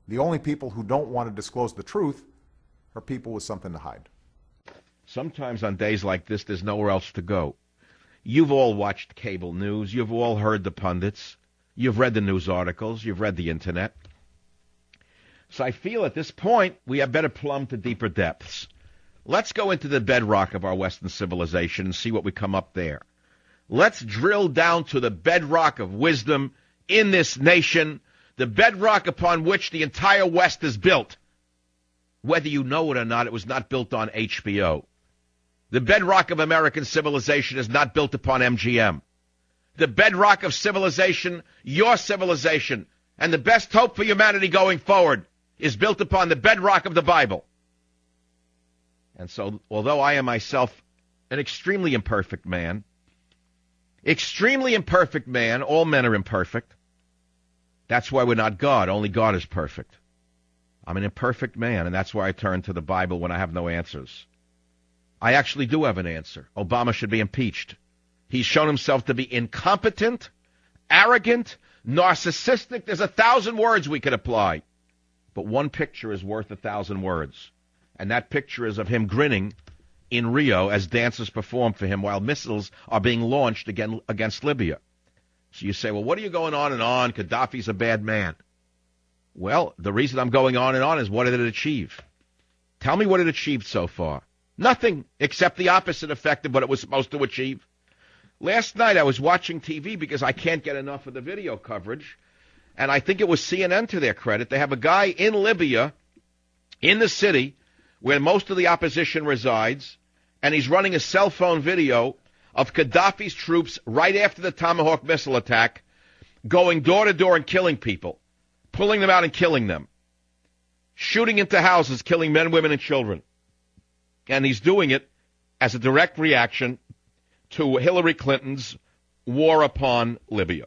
The only people who don't want to disclose the truth are people with something to hide. Sometimes on days like this, there's nowhere else to go. You've all watched cable news. You've all heard the pundits. You've read the news articles. You've read the Internet. So I feel at this point we had better plumb to deeper depths. Let's go into the bedrock of our Western civilization and see what we come up there. Let's drill down to the bedrock of wisdom in this nation, the bedrock upon which the entire West is built. Whether you know it or not, it was not built on HBO. The bedrock of American civilization is not built upon MGM. The bedrock of civilization, your civilization, and the best hope for humanity going forward is built upon the bedrock of the Bible. And so, although I am myself an extremely imperfect man, all men are imperfect. That's why we're not God. Only God is perfect. I'm an imperfect man, and that's why I turn to the Bible when I have no answers. I actually do have an answer. Obama should be impeached. He's shown himself to be incompetent, arrogant, narcissistic. There's 1,000 words we could apply. But one picture is worth 1,000 words. And that picture is of him grinning in Rio as dancers perform for him while missiles are being launched against Libya. So you say, well, what are you going on and on? Gaddafi's a bad man. Well, the reason I'm going on and on is what did it achieve? Tell me what it achieved so far. Nothing, except the opposite effect of what it was supposed to achieve. Last night I was watching TV because I can't get enough of the video coverage, and I think it was CNN to their credit. They have a guy in Libya, in the city, where most of the opposition resides, and he's running a cell phone video of Gaddafi's troops right after the Tomahawk missile attack, going door to door and killing people, pulling them out and killing them, shooting into houses, killing men, women, and children. And he's doing it as a direct reaction to Hillary Clinton's war upon Libya.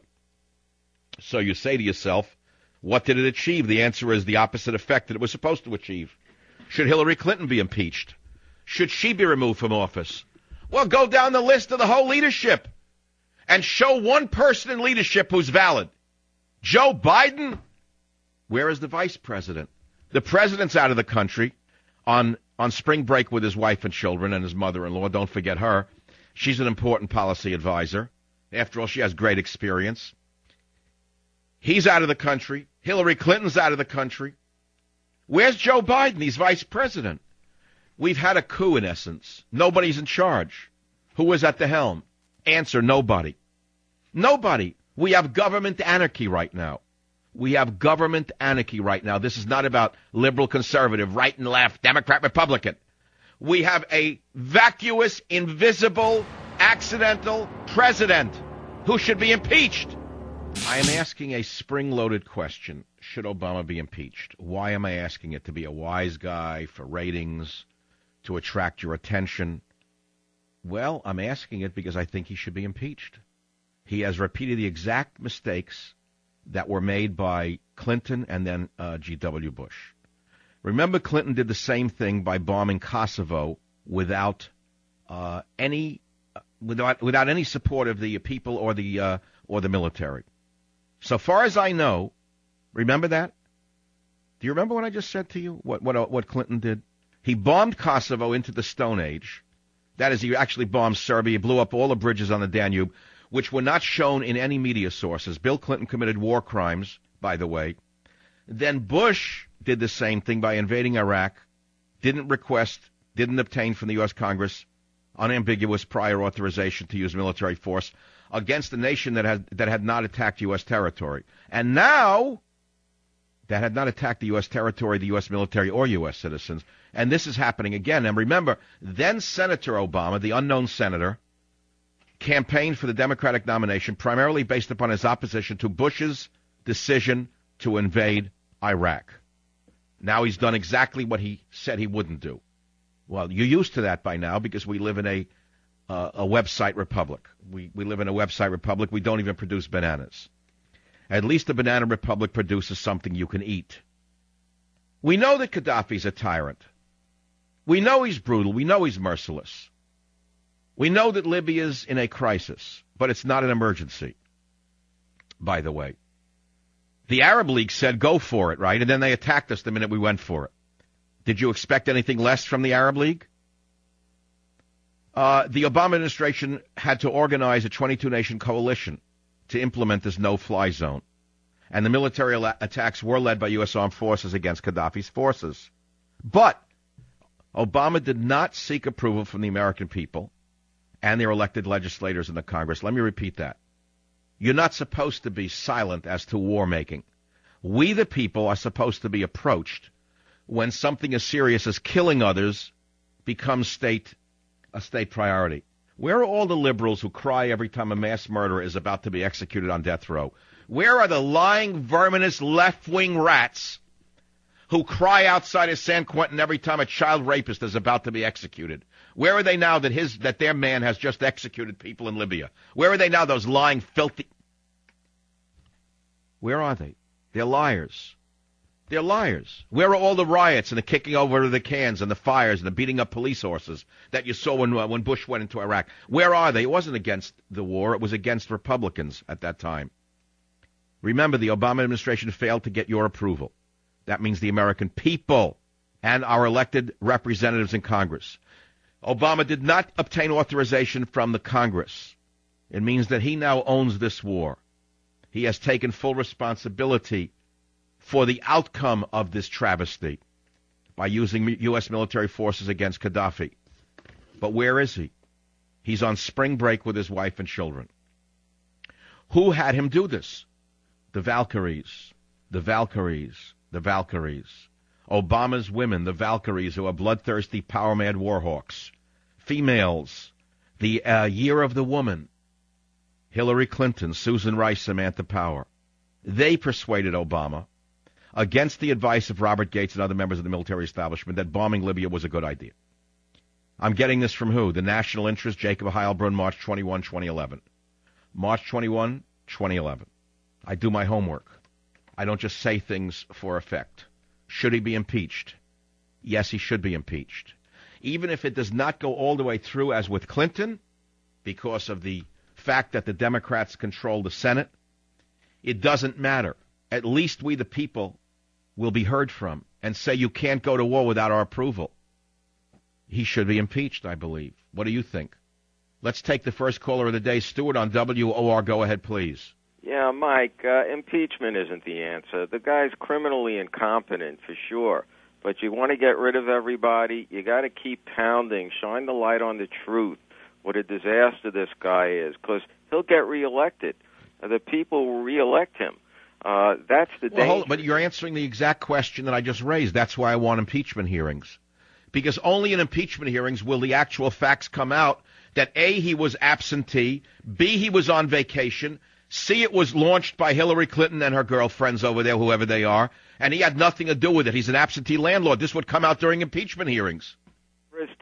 So you say to yourself, what did it achieve? The answer is the opposite effect that it was supposed to achieve. Should Hillary Clinton be impeached? Should she be removed from office? Well, go down the list of the whole leadership and show one person in leadership who's valid. Joe Biden? Where is the vice president? The president's out of the country on spring break with his wife and children and his mother-in-law. Don't forget her. She's an important policy advisor. After all, she has great experience. He's out of the country. Hillary Clinton's out of the country. Where's Joe Biden? He's vice president. We've had a coup, in essence. Nobody's in charge. Who is at the helm? Answer, nobody. Nobody. We have government anarchy right now. We have government anarchy right now. This is not about liberal, conservative, right and left, Democrat, Republican. We have a vacuous, invisible, accidental president who should be impeached. I am asking a spring-loaded question. Should Obama be impeached? Why am I asking it? To be a wise guy, for ratings, to attract your attention? Well, I'm asking it because I think he should be impeached. He has repeated the exact mistakes that were made by Clinton and then G.W. Bush. Remember, Clinton did the same thing by bombing Kosovo without any support of the people or the military. So far as I know, remember that? Do you remember what I just said to you? What Clinton did? He bombed Kosovo into the Stone Age. That is, he actually bombed Serbia, blew up all the bridges on the Danube, which were not shown in any media sources. Bill Clinton committed war crimes, by the way. Then Bush did the same thing by invading Iraq, didn't obtain from the U.S. Congress unambiguous prior authorization to use military force against a nation that had not attacked U.S. territory. And now, that had not attacked the U.S. territory, the U.S. military, or U.S. citizens. And this is happening again. And remember, then Senator Obama, the unknown senator, campaigned for the Democratic nomination primarily based upon his opposition to Bush's decision to invade Iraq. Now he's done exactly what he said he wouldn't do. Well, you're used to that by now because we live in a website republic. We live in a website republic. We don't even produce bananas. At least the banana republic produces something you can eat. We know that Gaddafi's a tyrant. We know he's brutal. We know he's merciless. We know that Libya's in a crisis, but it's not an emergency, by the way. The Arab League said go for it, right? And then they attacked us the minute we went for it. Did you expect anything less from the Arab League? The Obama administration had to organize a 22-nation coalition to implement this no-fly zone. And the military attacks were led by U.S. armed forces against Gaddafi's forces. But Obama did not seek approval from the American people and their elected legislators in the Congress. Let me repeat that. You're not supposed to be silent as to war-making. We, the people, are supposed to be approached when something as serious as killing others becomes a state priority. Where are all the liberals who cry every time a mass murderer is about to be executed on death row? Where are the lying, verminous, left-wing rats who cry outside of San Quentin every time a child rapist is about to be executed? Where are they now that their man has just executed people in Libya? Where are they now, those lying, filthy... Where are they? They're liars. They're liars. Where are all the riots and the kicking over of the cans and the fires and the beating up police horses that you saw when Bush went into Iraq? Where are they? It wasn't against the war. It was against Republicans at that time. Remember, the Obama administration failed to get your approval. That means the American people and our elected representatives in Congress. Obama did not obtain authorization from the Congress. It means that he now owns this war. He has taken full responsibility for the outcome of this travesty by using U.S. military forces against Gaddafi. But where is he? He's on spring break with his wife and children. Who had him do this? The Valkyries, the Valkyries, the Valkyries. Obama's women, the Valkyries, who are bloodthirsty, power-mad warhawks. Females, the year of the woman. Hillary Clinton, Susan Rice, Samantha Power. They persuaded Obama, against the advice of Robert Gates and other members of the military establishment, that bombing Libya was a good idea. I'm getting this from who? The National Interest, Jacob Heilbrunn, March 21, 2011. March 21, 2011. I do my homework. I don't just say things for effect. Should he be impeached? Yes, he should be impeached. Even if it does not go all the way through as with Clinton, because of the fact that the Democrats control the Senate, it doesn't matter. At least we, the people, will be heard from and say you can't go to war without our approval. He should be impeached, I believe. What do you think? Let's take the first caller of the day. Stewart on WOR. Go ahead, please. Yeah, Mike, impeachment isn't the answer. The guy's criminally incompetent, for sure. But you want to get rid of everybody, you got to keep pounding, shine the light on the truth, what a disaster this guy is, because he'll get reelected. The people will reelect him. That's the danger. But you're answering the exact question that I just raised. That's why I want impeachment hearings. Because only in impeachment hearings will the actual facts come out that A, he was absentee, B, he was on vacation, C, it was launched by Hillary Clinton and her girlfriends over there, whoever they are, and he had nothing to do with it. He's an absentee landlord. This would come out during impeachment hearings.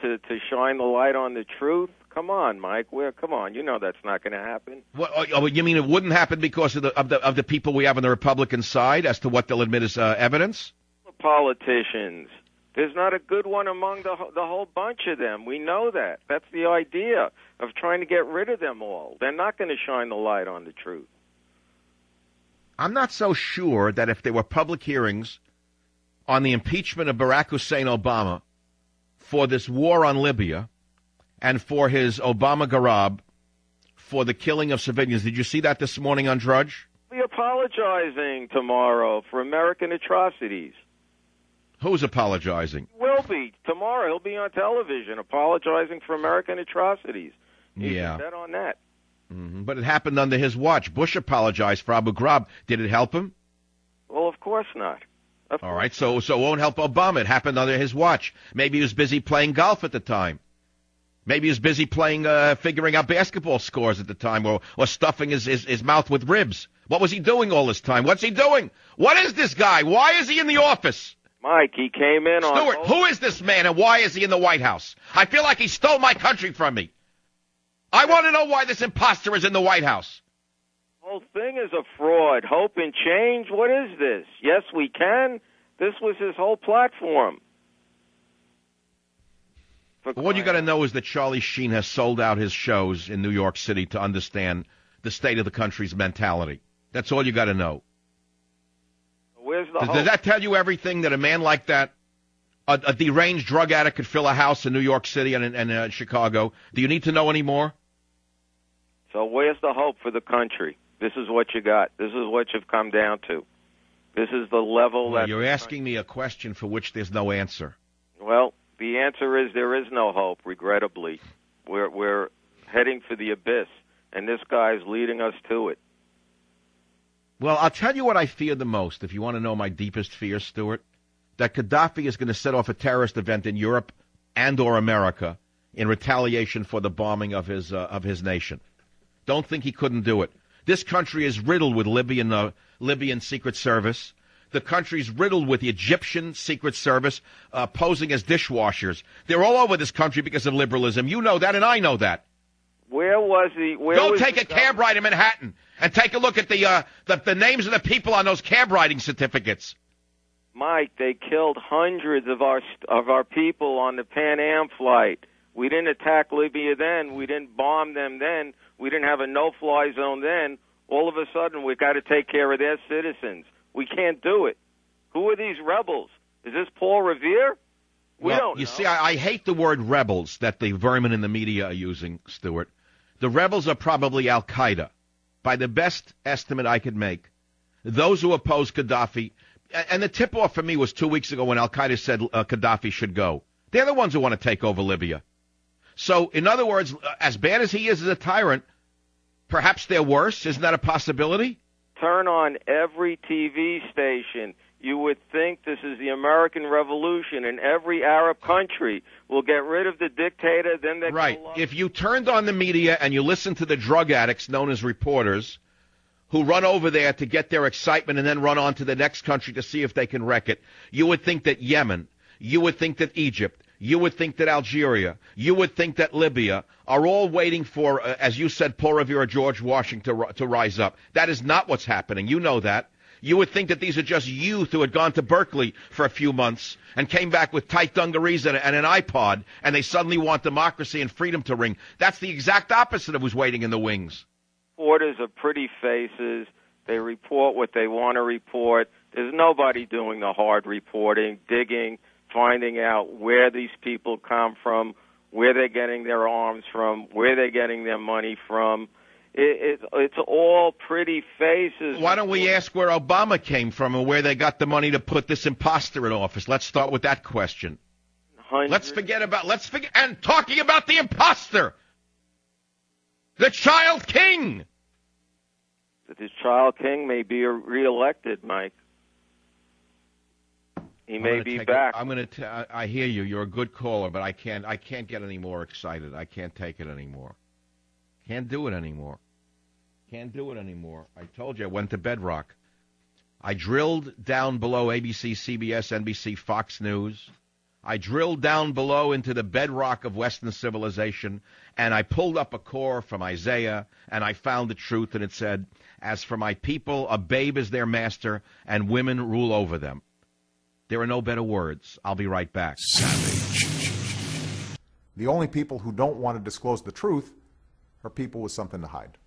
To shine the light on the truth? Come on, Mike. Come on. You know that's not going to happen. You mean it wouldn't happen because of the people we have on the Republican side as to what they'll admit as evidence? The politicians. There's not a good one among the whole bunch of them. We know that. That's the idea of trying to get rid of them all. They're not going to shine the light on the truth. I'm not so sure that if there were public hearings on the impeachment of Barack Hussein Obama for this war on Libya and for his Obama garab for the killing of civilians. Did you see that this morning on Drudge? He'll be apologizing tomorrow for American atrocities. Who's apologizing? He will be. Tomorrow he'll be on television apologizing for American atrocities. You can bet on that. Mm-hmm. But it happened under his watch. Bush apologized for Abu Ghraib. Did it help him? Well, of course not. All right, so it won't help Obama. It happened under his watch. Maybe he was busy playing golf at the time. Maybe he was busy figuring out basketball scores at the time, or stuffing his mouth with ribs. What was he doing all this time? What's he doing? What is this guy? Why is he in the office? Mike, he came in on... Stewart, who is this man and why is he in the White House? I feel like he stole my country from me. I want to know why this imposter is in the White House. The whole thing is a fraud. Hope and change? What is this? Yes, we can. This was his whole platform. What you got to know is that Charlie Sheen has sold out his shows in New York City to understand the state of the country's mentality. That's all you got to know. where's the hope? Does that tell you everything that a man like that, a deranged drug addict, could fill a house in New York City and Chicago? Do you need to know any more? So where's the hope for the country? This is what you got. This is what you've come down to. This is the level that... You're asking me a question for which there's no answer. Well, the answer is there is no hope, regrettably. We're heading for the abyss, and this guy's leading us to it. Well, I'll tell you what I fear the most, if you want to know my deepest fear, Stuart, that Gaddafi is going to set off a terrorist event in Europe and or America in retaliation for the bombing of his nation. Don't think he couldn't do it. This country is riddled with Libyan Secret Service. The country's riddled with the Egyptian Secret Service posing as dishwashers. They're all over this country because of liberalism. You know that, and I know that. Where was he? Go take a cab ride in Manhattan and take a look at the names of the people on those cab riding certificates. Mike, they killed hundreds of our people on the Pan Am flight. We didn't attack Libya then. We didn't bomb them then. We didn't have a no-fly zone then. All of a sudden, we've got to take care of their citizens. We can't do it. Who are these rebels? Is this Paul Revere? We don't know. You see, I hate the word rebels that the vermin in the media are using, Stuart. The rebels are probably Al-Qaeda. By the best estimate I could make, those who oppose Gaddafi, and the tip-off for me was 2 weeks ago when Al-Qaeda said Gaddafi should go. They're the ones who want to take over Libya. So, in other words, as bad as he is as a tyrant, perhaps they're worse. Isn't that a possibility? Turn on every TV station. You would think this is the American Revolution, and every Arab country will get rid of the dictator, then they right. If you turned on the media and you listened to the drug addicts known as reporters who run over there to get their excitement and then run on to the next country to see if they can wreck it, you would think that Yemen, you would think that Egypt, you would think that Algeria, you would think that Libya are all waiting for, as you said, Paul Revere or George Washington to rise up. That is not what's happening. You know that. You would think that these are just youth who had gone to Berkeley for a few months and came back with tight dungarees and an iPod, and they suddenly want democracy and freedom to ring. That's the exact opposite of who's waiting in the wings. Reporters are pretty faces. They report what they want to report. There's nobody doing the hard reporting, digging, finding out where these people come from, where they're getting their arms from, where they're getting their money from. It's all pretty faces. Why don't we ask where Obama came from and where they got the money to put this imposter in office? Let's start with that question. Let's forget, and talking about the imposter, the child king. This child king may be reelected, Mike. He may be back. I hear you. You're a good caller, but I can't get any more excited. I can't take it anymore. Can't do it anymore. Can't do it anymore. I told you I went to bedrock. I drilled down below ABC, CBS, NBC, Fox News. I drilled down below into the bedrock of Western civilization, and I pulled up a core from Isaiah, and I found the truth, and it said, "As for my people, a babe is their master, and women rule over them." There are no better words. I'll be right back. Savage. The only people who don't want to disclose the truth are people with something to hide.